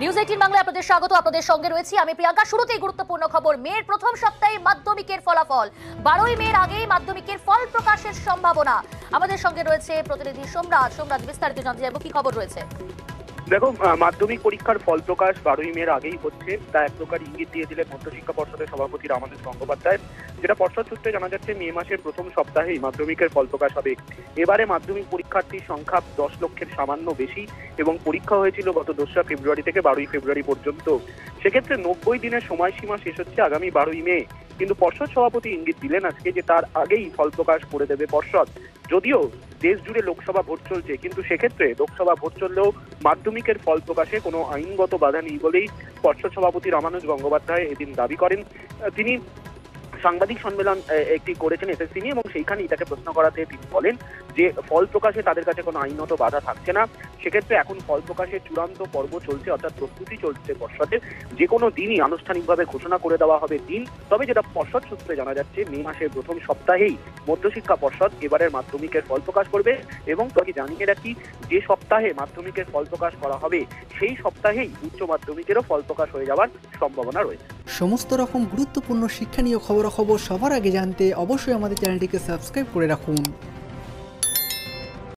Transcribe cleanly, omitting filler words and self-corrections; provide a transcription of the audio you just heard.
News 18 বাংলায় আপনাদের স্বাগত। আপনাদের সঙ্গে রয়েছি আমি প্রিয়াঙ্কা। শুরুতেই গুরুত্বপূর্ণ খবর, মের প্রথম সপ্তাহে মাধ্যমিকের ফলাফল। 12ই মের আগেই মাধ্যমিকের ফল প্রকাশের সম্ভাবনা। আমাদের সঙ্গে রয়েছে প্রতিনিধি সোমরাজ। বিস্তারিত জানতে যাবো, কি খবর রয়েছে? দেখো, মাধ্যমিক পরীক্ষার ফল প্রকাশ 12ই মের আগেই হচ্ছে, তা এক প্রকার ইঙ্গিত দিয়েছিলেন মধ্যশিক্ষা পর্ষদের সভাপতি রামানুজ গঙ্গোপাধ্যায়। যেটা পর্ষদ সূত্রে জানা যাচ্ছে, মে মাসের প্রথম সপ্তাহেই মাধ্যমিকের ফল প্রকাশ হবে। এবারে মাধ্যমিক পরীক্ষার্থীর সংখ্যা 10 লক্ষের সামান্য বেশি এবং পরীক্ষা হয়েছিল গত 2রা ফেব্রুয়ারি থেকে 12ই ফেব্রুয়ারি পর্যন্ত। সেক্ষেত্রে 90 দিনের সময়সীমা শেষ হচ্ছে আগামী 12ই মে। কিন্তু পর্ষদ সভাপতি ইঙ্গিত দিলেন আজকে যে তার আগেই ফল প্রকাশ করে দেবে পর্ষদ। যদিও দেশ জুড়ে লোকসভা ভোট চলছে, কিন্তু সেক্ষেত্রে লোকসভা ভোট চললেও মাধ্যমিকের ফল প্রকাশে কোনো আইনগত বাধা নেই বলেই পর্ষদ সভাপতি রামানুজ গঙ্গোপাধ্যায় এদিন দাবি করেন। তিনি সাংবাদিক সম্মেলন একটি করেছেন এসএসসি নিয়ে এবং সেইখানেই তাকে প্রশ্ন করাতে তিনি বলেন যে ফল প্রকাশে তাদের কাছে কোনো আইনত বাধা থাকছে না। সেক্ষেত্রে এখন ফল প্রকাশের চূড়ান্ত পর্ব চলছে, অর্থাৎ প্রস্তুতি চলছে পর্ষদের। যে কোনো দিনই আনুষ্ঠানিকভাবে ঘোষণা করে দেওয়া হবে দিন। তবে যেটা পর্ষদ সূত্রে জানা যাচ্ছে, মে মাসের প্রথম সপ্তাহেই মধ্যশিক্ষা পর্ষদ এবারের মাধ্যমিকের ফল প্রকাশ করবে এবং তোকে জানিয়ে রাখি, যে সপ্তাহে মাধ্যমিকের ফল প্রকাশ করা হবে সেই সপ্তাহেই উচ্চ মাধ্যমিকেরও ফল প্রকাশ হয়ে যাওয়ার সম্ভাবনা রয়েছে। সমস্ত রকম গুরুত্বপূর্ণ শিক্ষণীয় খবরাখবর সবার আগে জানতে অবশ্যই আমাদের চ্যানেলটিকে সাবস্ক্রাইব করে রাখুন।